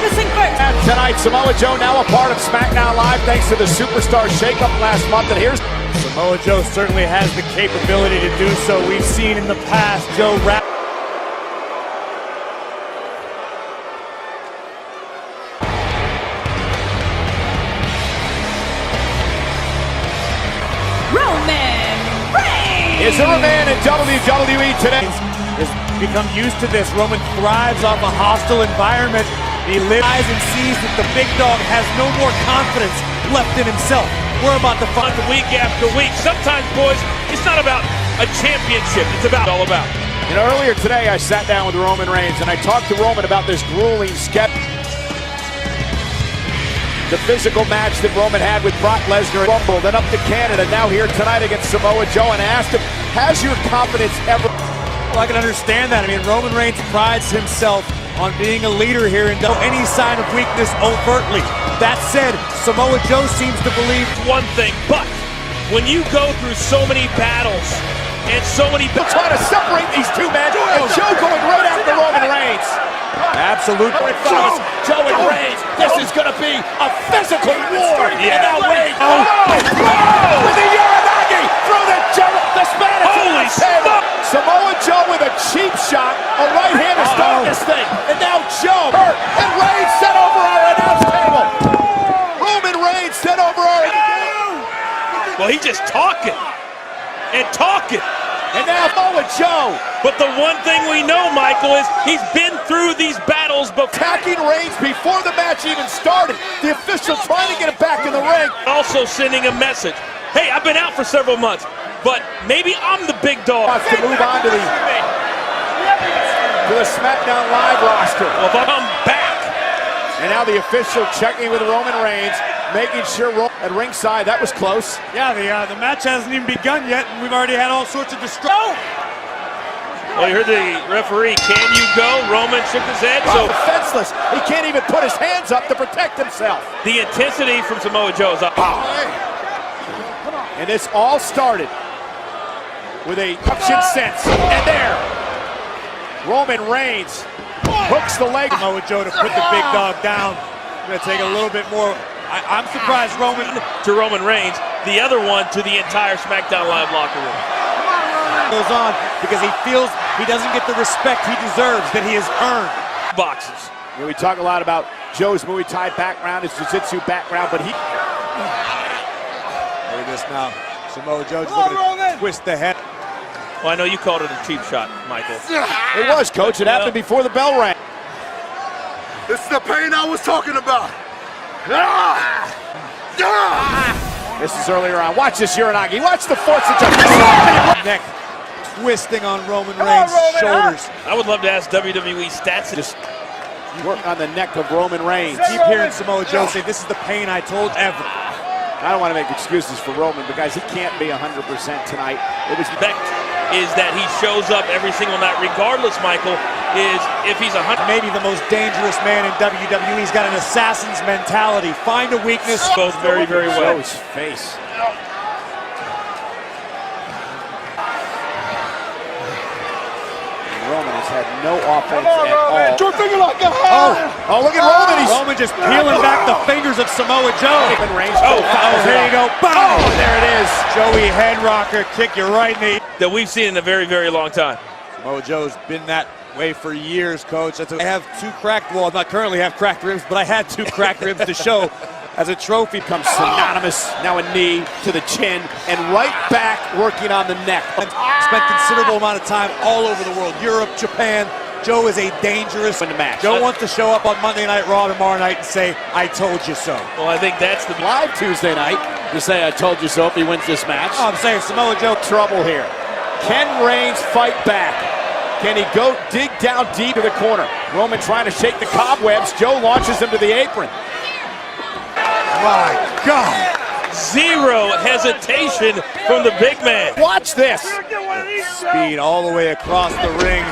magnificent grace. And tonight, Samoa Joe now a part of SmackDown Live thanks to the Superstar shakeup last month. And here's Samoa Joe certainly has the capability to do so. We've seen in the past Joe rap. Roman Reigns! Is there a man in WWE today? Has become used to this. Roman thrives off a hostile environment. He lives and sees that the big dog has no more confidence left in himself. We're about to find week after week. Sometimes, boys, it's not about a championship. It's about all about. You know, earlier today I sat down with Roman Reigns and I talked to Roman about this grueling sketch. The physical match that Roman had with Brock Lesnar at Rumble, then up to Canada, now here tonight against Samoa Joe, and I asked him, has your confidence ever... Well, I can understand that. I mean, Roman Reigns prides himself on being a leader here and don't any sign of weakness overtly. That said, Samoa Joe seems to believe one thing, but when you go through so many battles and so many... They'll try to separate these two men, and Joe going right after Roman Reigns. Absolutely. Joe and Reigns, this is going to be a physical war. Yeah. And now Reigns... With the Uranagi through the Spanish. Holy smoke! Samoa Joe with a cheap shot, a right hand to start this thing. And now Joe hurt, and Reigns sent over our announce table. Roman Reigns sent over our... Well, he's just talking and talking. And now Samoa Joe. But the one thing we know, Michael, is he's been through these battles before. Attacking Reigns before the match even started. The official trying to get him back in the ring. Also sending a message. Hey, I've been out for several months, but maybe I'm the big dog. Wants to move on to the SmackDown Live roster. Well, if I'm back. And now the official checking with Roman Reigns, making sure at ringside. That was close. Yeah, the match hasn't even begun yet, and we've already had all sorts of destruction. Well, you heard the referee. Can you go? Roman shook his head. So defenseless. He can't even put his hands up to protect himself. The intensity from Samoa Joe is up. And this all started with a option sense. And there, Roman Reigns hooks the leg. Samoa Joe to put the big dog down. Going to take a little bit more. I'm surprised Roman to Roman Reigns, the other one to the entire SmackDown Live locker room. Goes on because he feels he doesn't get the respect he deserves, that he has earned. Boxes. You know, we talk a lot about Joe's Muay Thai background, his jiu-jitsu background, but he... Look at this now. Samoa Joe just looking to twist the head. Well, I know you called it a cheap shot, Michael. It was, Coach. It happened before the bell rang. This is the pain I was talking about. This is earlier on. Watch this Uranagi. Watch the force of neck twisting on Roman Reigns' shoulders. I would love to ask WWE stats. Just work on the neck of Roman Reigns. Keep hearing Samoa Joe say, this is the pain I told ever. I don't want to make excuses for Roman, but guys, he can't be 100% tonight. It was is that he shows up every single night, regardless, Michael, is if he's 100. Maybe the most dangerous man in WWE. He's got an assassin's mentality. Find a weakness. Both very, very well. Joe's face. Roman has had no offense at all. Oh, look at Roman. Roman just peeling back the fingers of Samoa Joe. Oh, here you go. Boom. Oh, there it is. Joey head rocker, kick you right in the... That we've seen in a very, very long time. Samoa Joe's been that way for years, Coach. I have two cracked, well, not currently have cracked ribs, but I had two cracked ribs to show as a trophy. Comes synonymous, now a knee to the chin, and right back working on the neck. Spent considerable amount of time all over the world, Europe, Japan. Joe is a dangerous match. Joe wants to show up on Monday Night Raw tomorrow night and say, I told you so. Well, I think that's the live Tuesday night to say, I told you so if he wins this match. Oh, I'm saying Samoa Joe. Trouble here. Can Reigns fight back? Can he go dig down deep to the corner? Roman trying to shake the cobwebs. Joe launches him to the apron. My God. Zero hesitation from the big man. Watch this. Speed all the way across the ring.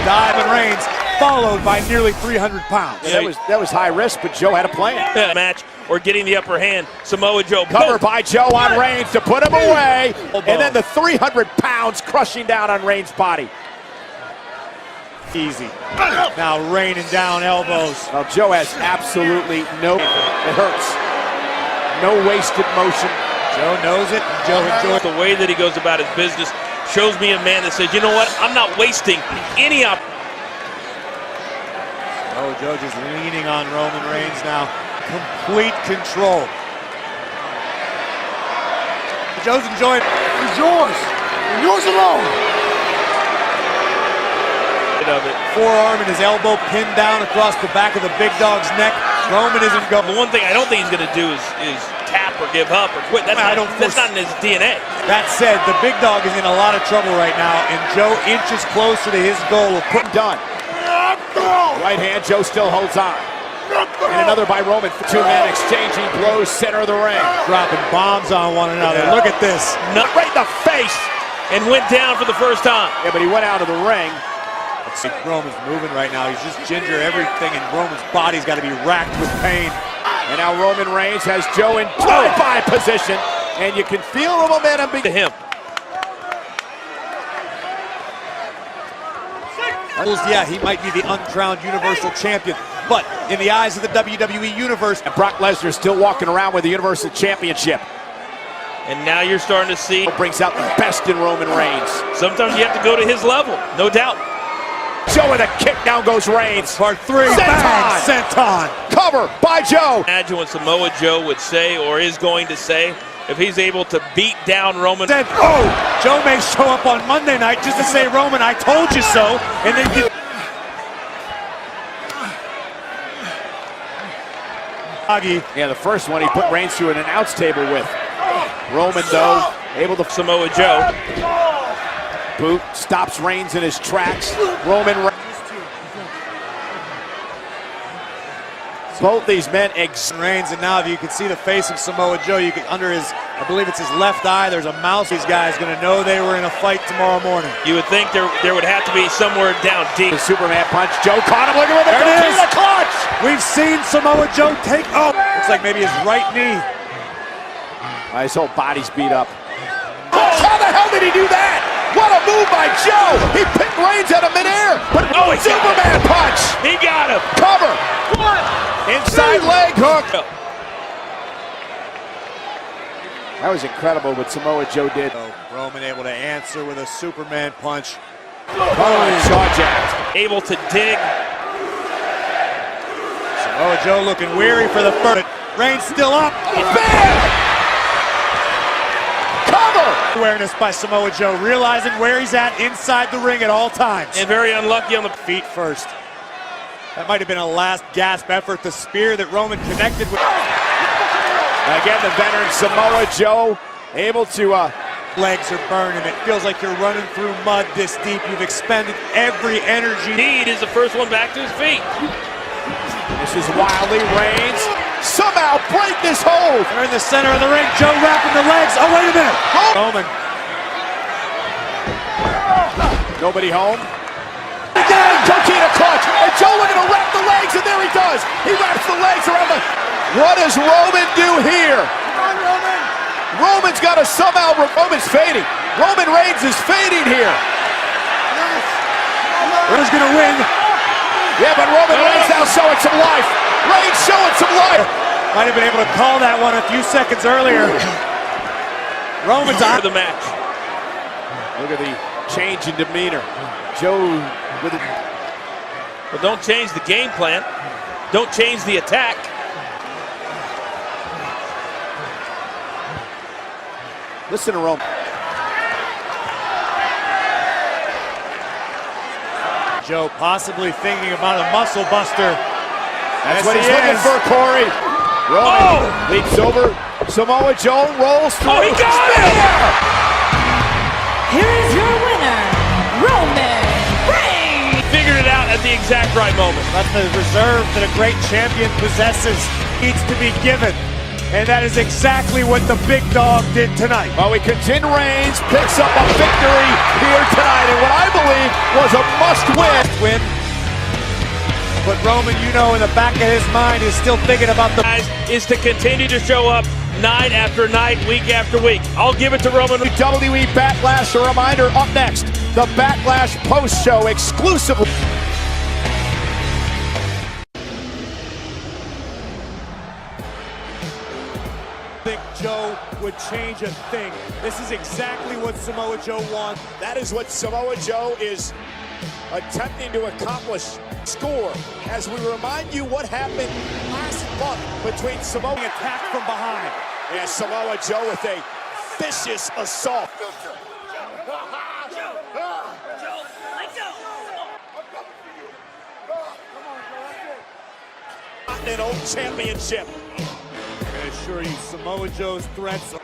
Diamond Reigns, followed by nearly 300 pounds. Yeah, that was high risk, but Joe had a plan. Match or getting the upper hand. Samoa Joe. Covered by Joe on Reigns to put him away. And then the 300 pounds crushing down on Reigns' body. Easy. Now raining down elbows. Well, Joe has absolutely no, it hurts. No wasted motion. Joe knows it. Joe enjoys The way that he goes about his business shows me a man that says, you know what, I'm not wasting any opportunity. Oh, Joe just leaning on Roman Reigns now. Complete control. Joe's enjoying it. It's yours. And yours alone. Of it. Forearm and his elbow pinned down across the back of the big dog's neck. Roman isn't going. The one thing I don't think he's going to do is tap or give up or quit. That's not in his DNA. That said, the big dog is in a lot of trouble right now, and Joe inches closer to his goal of putting Done. Right hand, Joe still holds on. And another by Roman. Two men exchanging blows, center of the ring. dropping bombs on one another. Look at this. Not right in the face and went down for the first time. Yeah, but he went out of the ring. Let's see, Roman's moving right now. He's just ginger everything, and Roman's body's got to be racked with pain. And now Roman Reigns has Joe in drive-by position, and you can feel the momentum To him. Yeah, he might be the uncrowned Universal Champion, but in the eyes of the WWE Universe, And Brock Lesnar still walking around with the Universal Championship. And now you're starting to see Brings out the best in Roman Reigns. sometimes you have to go to his level, no doubt. Joe with a kick, down goes Reigns. part three, bang, senton. Cover by Joe. Imagine what Samoa Joe would say or is going to say if he's able to beat down Roman. Said, oh, Joe may show up on Monday night just to say, Roman, I told you so, and then get Yeah, the first one he put Reigns through an announce table with. Roman, though, able to Samoa Joe. boot, stops Reigns in his tracks. Roman Reigns. Both these men Reigns, and now if you can see the face of Samoa Joe, you can under his, I believe it's his left eye, there's a mouse. These guys going to know they were in a fight tomorrow morning. You would think there would have to be somewhere down deep. The Superman punch. Joe caught him. Look at him. There it is. The clutch. We've seen Samoa Joe take, oh, looks like maybe his right knee. His whole body's beat up. How the hell did he do that? What a move by Joe. He picked Reigns out of midair. But he Superman punch. He got him. Cover. Inside leg hook. That was incredible what Samoa Joe did. Roman able to answer with a Superman punch. Jaw jacked. Able to dig. Samoa Joe looking weary for the first. Reigns still up. Bam! Cover! Awareness by Samoa Joe, realizing where he's at inside the ring at all times. And very unlucky on the Feet first. That might have been a last gasp effort. The spear that Roman connected with. Again, the veteran Samoa Joe able to Legs are burning. It feels like you're running through mud this deep. You've expended every energy. need is the first one back to his feet. This is wildly Reigns. Somehow break this hold. They're in the center of the ring. Joe wrapping the legs. Oh, wait a minute. Roman. Nobody home. Again, Coquina clutch. And Joe looking to wrap the legs, and there he does. He wraps the legs around the... What does Roman do here? Roman's got to somehow... Roman's fading. Roman Reigns is fading here. Who's going to win? Yeah, but Roman Reigns now showing some life. Reigns showing some life. Might have been able to call that one a few seconds earlier. Roman's For on the match. Look at the change in demeanor. Joe with it. But don't change the game plan. Don't change the attack. Listen to Roman. Joe possibly thinking about a muscle buster. That's what he's looking for, Corey. Roman leaps over. Samoa Joe rolls through. Oh, he got him! Here is your winner, Roman Reigns. Figured it out at the exact right moment. But the reserve that a great champion possesses needs to be given. And that is exactly what the big dog did tonight. While we contend, Reigns picks up a victory here tonight in what I believe was a must-win. But Roman, you know, in the back of his mind, is still thinking about the... Guys, is to continue to show up night after night, week after week. I'll give it to Roman. WWE Backlash, a reminder, up next. the Backlash post-show exclusively. Think Joe would change a thing. This is exactly what Samoa Joe wants. That is what Samoa Joe is attempting to accomplish. Score as we remind you what happened last month between Samoa Attack from behind. and Samoa Joe with a vicious assault. Continental Championship. I can assure you, Samoa Joe's threats are...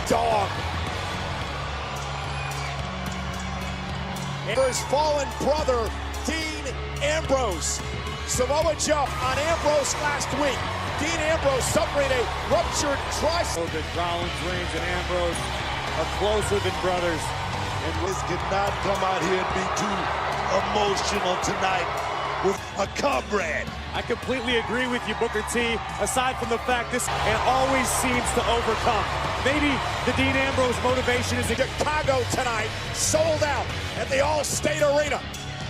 Dog. And for his fallen brother, Dean Ambrose. Samoa Joe on Ambrose last week. Dean Ambrose suffering a ruptured tricep. That Braun, Reigns, and Ambrose are closer than brothers. And this cannot come out here and be too emotional tonight with a comrade. I completely agree with you, Booker T. Aside from the fact this man always seems to overcome. Maybe the Dean Ambrose motivation is Chicago tonight, sold out at the All-State Arena.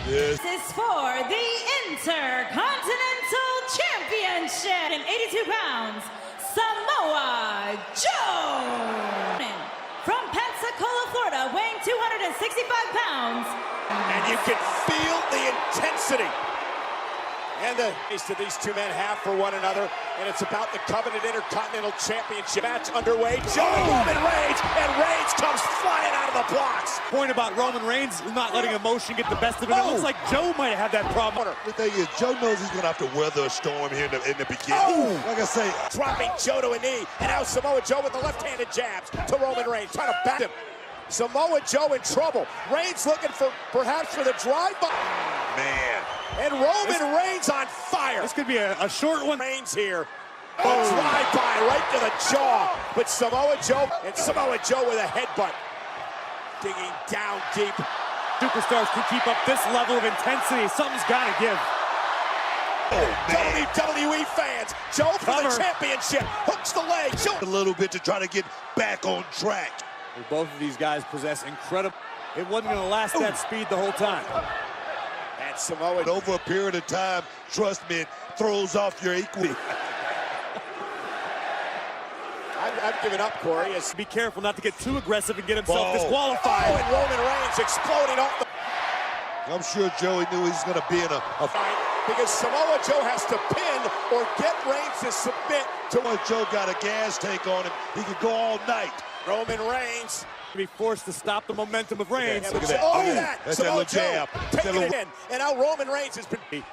Yes. This is for the Intercontinental Championship in 82 pounds, Samoa Joe. From Pensacola, Florida, weighing 265 pounds. And you can feel the intensity and the taste that these two men have for one another. And it's about the coveted Intercontinental Championship match underway. Joe and Roman Reigns, and Reigns comes flying out of the blocks. point about Roman Reigns not letting emotion get the best of him. It looks like Joe might have that problem. The thing is, Joe knows he's going to have to weather a storm here in the beginning. Like I say, Dropping Joe to a knee, and now Samoa Joe with the left-handed jabs to Roman Reigns, trying to back him. Samoa Joe in trouble. Reigns looking for perhaps for the drive-by. man. And Roman Reigns on fire. This could be a short one. Reigns here. A drive-by right to the jaw. But Samoa Joe with a headbutt. Digging down deep. Superstars can keep up this level of intensity. Something's got to give. WWE fans, Joe for the championship. Hooks the leg. Joe. A little bit to try to get back on track. Both of these guys possess incredible. It wasn't going to last that speed the whole time. And Samoa, And over a period of time, trust me, it throws off your equity. I've given up, Corey. Be careful not to get too aggressive and get himself disqualified. And Roman Reigns exploding off the I'm sure Joey knew he's going to be in a fight because Samoa Joe has to pin or get Reigns to submit to Joe got a gas tank on him. He could go all night. Roman Reigns. Be forced to stop the momentum of Reigns. Look at that. Oh, look at that. That's that Samoa little jab. Joe taking it in. And now Roman Reigns has been beat.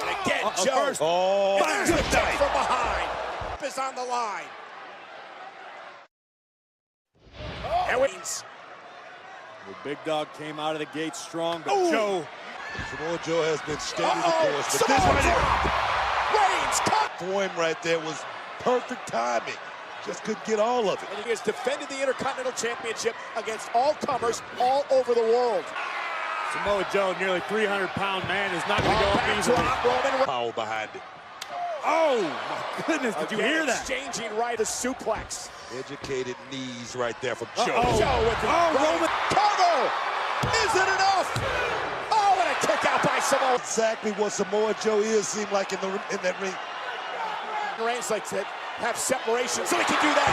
And again, Joe. First. Oh, And there's the kick from behind. Is on the line. And Reigns. The big dog came out of the gate strong, but Joe. Samoa Joe has been steady the course. But this Samoa right here, Reigns cut. for him right there was perfect timing. Just couldn't get all of it. And he has defended the Intercontinental Championship against all comers all over the world. Samoa Joe, nearly 300-pound man, is not going to go up easily. Drop, Roman Reigns. Power behind it. Oh, my goodness, did you hear that? Exchanging right, a suplex. Educated knees right there from Joe. Joe with the Roman cover. Is it enough? Oh, and a kick out by Samoa. Exactly what Samoa Joe is seemed like in that ring. Reigns likes to have separation, so he can do that.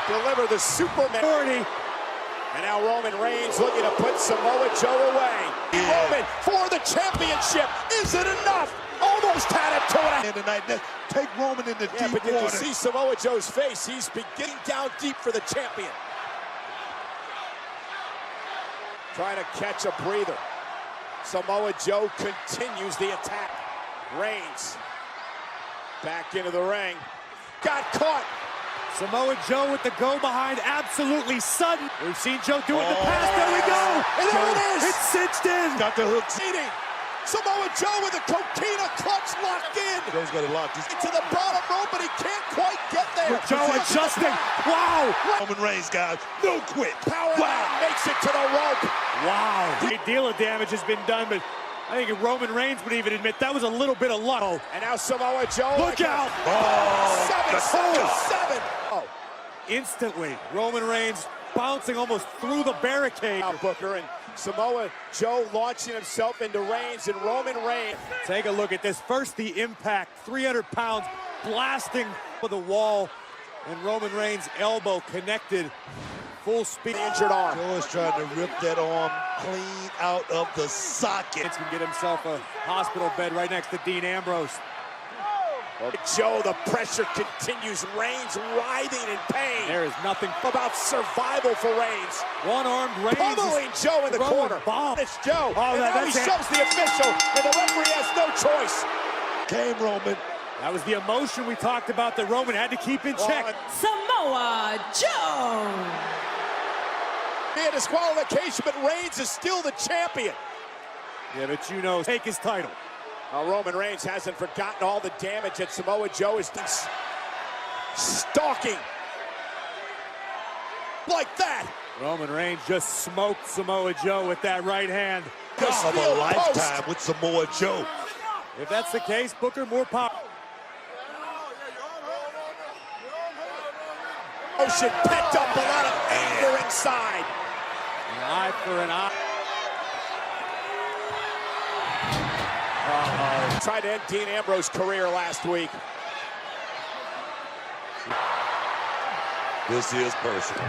Deliver the Superman. 40. And now Roman Reigns looking to put Samoa Joe away. Roman for the championship. Is it enough? Almost had it to it. And tonight, take Roman into deep But did you water. see Samoa Joe's face? He's beginning down deep for the champion. Trying to catch a breather. Samoa Joe continues the attack. Reigns back into the ring. Got caught. Samoa Joe with the go behind, absolutely sudden. We've seen Joe do it in the past. There we go. And there it is. It's cinched in. Got the hooks. Eating. Samoa Joe with a coquina clutch locked in. Joe's got it locked. He's To the bottom rope, but he can't quite get there. Joe adjusting. Wow. Roman Reigns, guys. No quit. Power makes it to the rope. Wow. A great deal of damage has been done, but I think Roman Reigns would even admit that was a little bit of luck. And now Samoa Joe. Look out! Seven. Oh. Instantly, Roman Reigns bouncing almost through the barricade. Now Booker and Samoa Joe launching himself into Reigns, and Roman Reigns. Take a look at this. First, the impact, 300 pounds blasting for the wall, and Roman Reigns' elbow connected, full speed. Injured arm. Joe is trying to rip that arm clean out of the socket. Reigns can get himself a hospital bed right next to Dean Ambrose. Joe, the pressure continues. Reigns writhing in pain. There is nothing About survival for Reigns. one-armed Reigns. Pummeling Joe in the corner. Bomb. It's Joe. Oh, and now he that's shoves the official, and the referee has no choice. Came Roman. That was the emotion we talked about that Roman had to keep in check. Samoa Joe. Be a disqualification, but Reigns is still the champion. Yeah, but you know, take his title. Roman Reigns hasn't forgotten all the damage that Samoa Joe is stalking. Like that. Roman Reigns just smoked Samoa Joe with that right hand. The Of steel a lifetime post. with Samoa Joe. If that's the case, Booker more power. Motion pent up, a lot of anger inside. An eye for an eye. Tried to end Dean Ambrose's career last week. This is personal.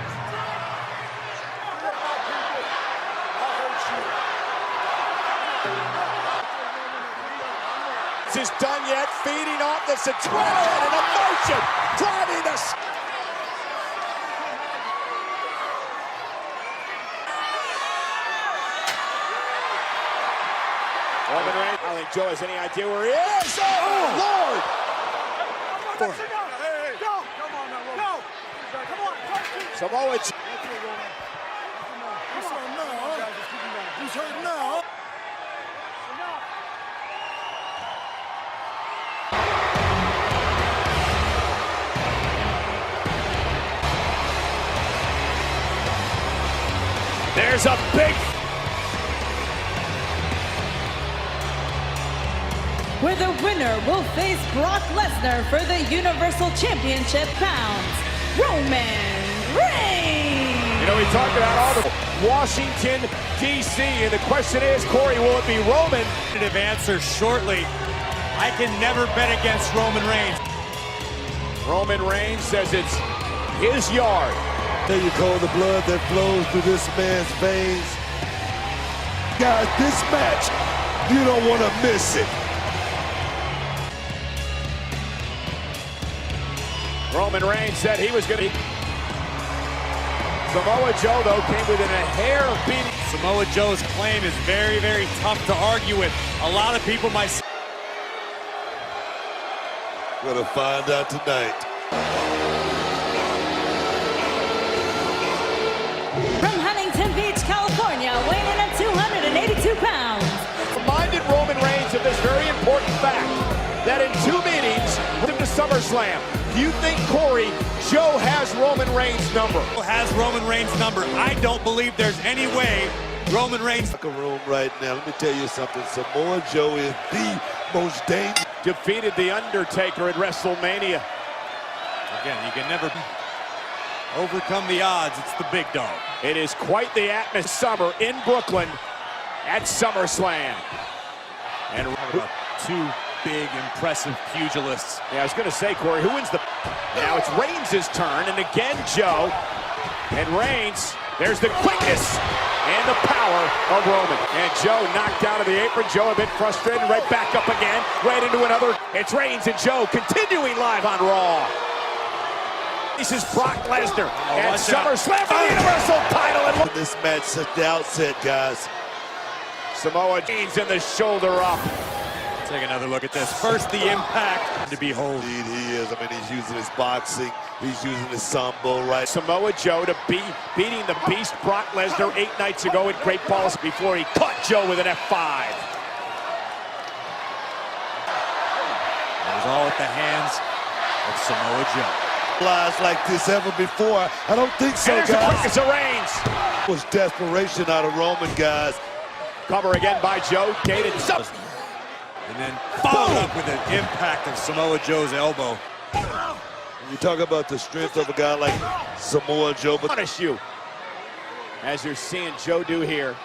This is done yet, feeding off this adrenaline and emotion, driving the... Roman Reigns, I don't think Joe has any idea where he is. Oh, Lord! Samoa Joe. There's a big... Where the winner will face Brock Lesnar for the Universal Championship pounds, Roman Reigns. You know, we talked about all the Washington, D.C., and the question is, Corey, will it be Roman? Answer shortly. I can never bet against Roman Reigns. Roman Reigns says it's his yard. There you go, the blood that flows through this man's veins. Guys, this match, you don't want to miss it. Roman Reigns said he was going to... Samoa Joe, though, came within a hair of beating... Samoa Joe's claim is very, very tough to argue with. A lot of people might... We're going to find out tonight. From Huntington Beach, California, weighing in at 282 pounds. Reminded Roman Reigns of this very important fact, that in 2 meetings, to SummerSlam. Do you think, Corey, Joe has Roman Reigns' number? Has Roman Reigns' number. I don't believe there's any way Roman Reigns... Locker room right now. Let me tell you something. Samoa Joe is the most dangerous. Defeated The Undertaker at WrestleMania. Again, you can never overcome the odds. It's the big dog. It is quite the atmosphere summer in Brooklyn at SummerSlam. And About two big, impressive pugilists. yeah, I was going to say, Corey, who wins the... Now it's Reigns' turn, and again, Joe. And Reigns, there's the quickness and the power of Roman. And Joe knocked out of the apron. Joe a bit frustrated, right back up again, right into another. It's Reigns and Joe continuing live on Raw. This is Brock Lesnar at SummerSlam for the Universal title. And This match at the outset, guys. Samoa Reigns in the shoulder up. Take another look at this. First, the impact to behold. Indeed, he is. I mean, he's using his boxing. He's using his sambo, right? Samoa Joe to be beating the beast Brock Lesnar 8 nights ago at Great Balls before he caught Joe with an F5. It was all at the hands of Samoa Joe. Lies like this ever before. I don't think so, And there's the guys. quickness of Reigns. It was desperation out of Roman, guys. Cover again by Joe. Gated. And then followed up with an impact of Samoa Joe's elbow. When you talk about the strength of a guy like Samoa Joe, but Punish you. As you're seeing Joe do here.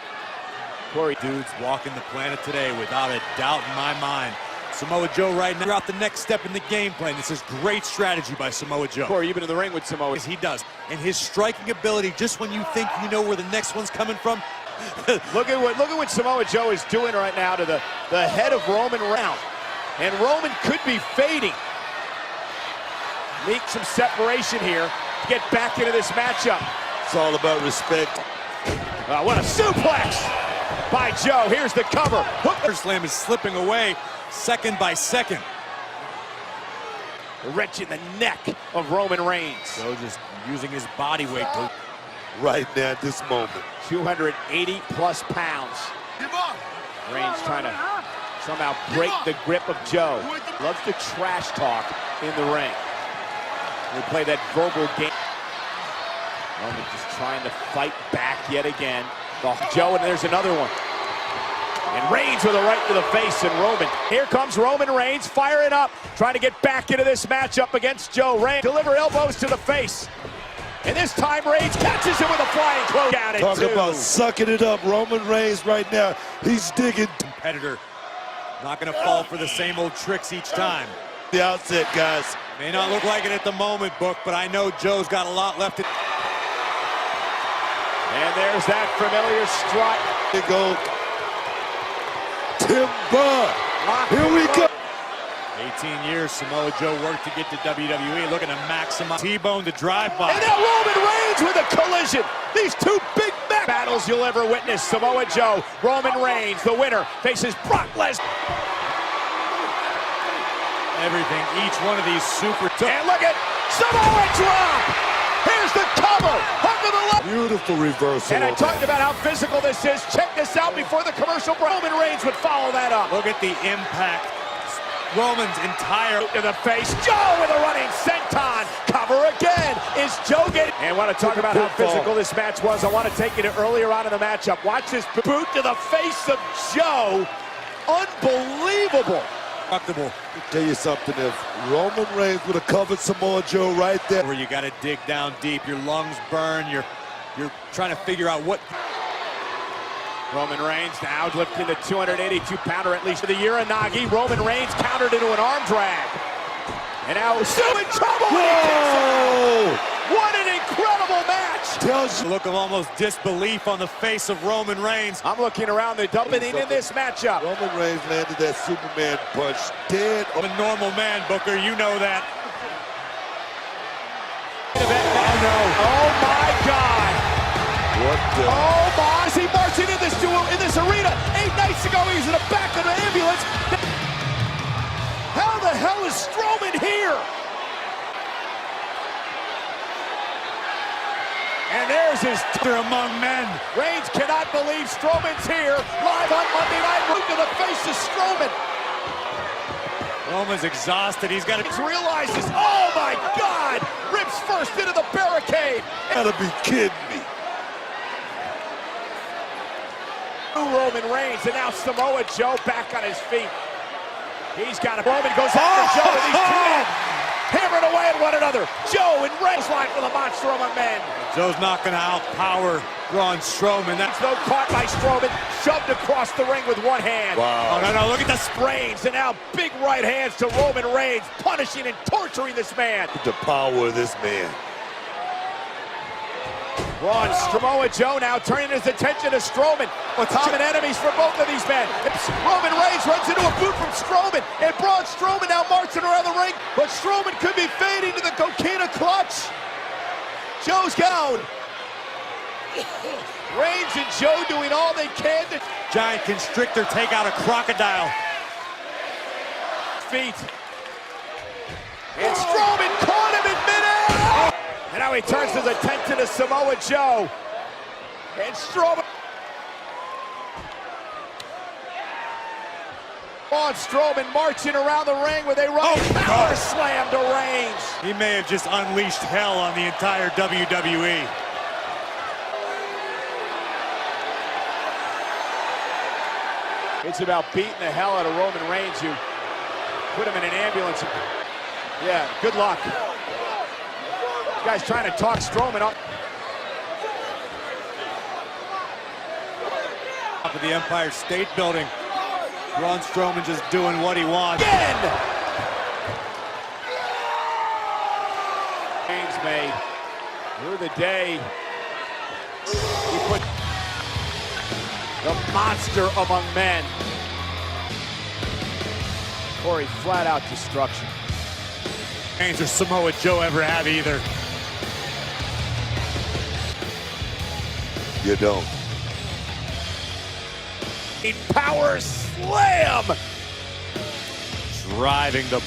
Corey. Dudes walking the planet today without a doubt in my mind. Samoa Joe right now out the next step in the game plan. This is great strategy by Samoa Joe. Corey, you've been in the ring with Samoa. As he does. And his striking ability, just when you think you know where the next one's coming from. Look at what Samoa Joe is doing right now to the head of Roman Reigns. And Roman could be fading. Make some separation here to get back into this matchup. it's all about respect. What a suplex by Joe. Here's the cover. Hooker slam is slipping away second by second. A wrench in the neck of Roman Reigns. Joe just using his body weight to Right now at this moment. 280 plus pounds. Reigns trying to somehow break the grip of Joe. Loves to trash talk in the ring. We play that verbal game. Roman just trying to fight back yet again. Joe, and there's another one. And Reigns with a right to the face, and Roman. Here comes Roman Reigns, firing up, trying to get back into this matchup against Joe. Reigns deliver elbows to the face. And this time Reigns catches him with a flying close down at Talk two. about sucking it up. Roman Reigns right now, he's digging. competitor. Not going to fall for the same old tricks each time. The outset, guys. May not look like it at the moment, Book, but I know Joe's got a lot left. And there's that familiar strut. They go. Timber. Here we go. 18 years Samoa Joe worked to get to WWE, looking to maximize T-bone to drive-by. And now Roman Reigns with a collision. These two big battles you'll ever witness. Samoa Joe, Roman Reigns, the winner, faces Brock Lesnar. Everything, each one of these super tough. And look at Samoa drop. Here's the cover. Hook of the left. Beautiful reversal. And I talked about how physical this is. Check this out before the commercial. Roman Reigns would follow that up. Look at the impact. Roman's entire To the face. Joe with a running senton. Cover again. Is Joe getting... And I want to talk about how physical this match was. I want to take you to earlier on in the matchup. Watch this boot to the face of Joe. Unbelievable. Comfortable. Tell you something, if Roman Reigns would have covered Samoa Joe right there. Where you got to dig down deep, your lungs burn, you're trying to figure out what. Roman Reigns now lifting the 282-pounder at least of the Uranagi. Roman Reigns countered into an arm drag. And now still in trouble. Whoa! What an incredible match. Tells A you. look of almost disbelief on the face of Roman Reigns. I'm looking around the dumping in this matchup. Roman Reigns landed that Superman punch dead. I'm a normal man, Booker, you know that. Oh my God. What the? Oh my. Is he marching in this arena? 8 nights ago he was in the back of an ambulance. How the hell is Strowman here? And there's his Among men. Reigns cannot believe Strowman's here. Live on Monday Night. Root to the face of Strowman. Roman's exhausted. He's got to. He realizes, oh my God! Rips first into the barricade. Gotta be kidding me. Roman Reigns, and now Samoa Joe back on his feet. He's got a Roman goes after Joe, and these two men hammering away at one another. Joe and Reigns line for the monster among men. Joe's not going to outpower Braun Strowman. That's No caught by Strowman, shoved across the ring with one hand. Wow. Oh, no, look at the Reigns, and now big right hands to Roman Reigns, punishing and torturing this man. The power of this man. Braun, Samoa Joe now turning his attention to Strowman. Common enemies for both of these men. Roman Reigns runs into a boot from Strowman, and Braun Strowman now marching around the ring, but Strowman could be fading to the coquina clutch. Joe's down. Reigns and Joe doing all they can to giant constrictor take out a crocodile. feet. And Strowman caught him in midair. And now he turns his attention to Samoa Joe. And Strowman. On Strowman marching around the ring with a running power slam to Reigns. He may have just unleashed hell on the entire WWE. It's about beating the hell out of Roman Reigns. You put him in an ambulance. Yeah, good luck. This guy's trying to talk Strowman up. Top of the Empire State Building. Braun Strowman just doing what he wants. Again! Reigns made through the day. He put the monster among men. Corey, flat out destruction. Reigns or Samoa Joe ever have either. You don't. Power slam! Driving the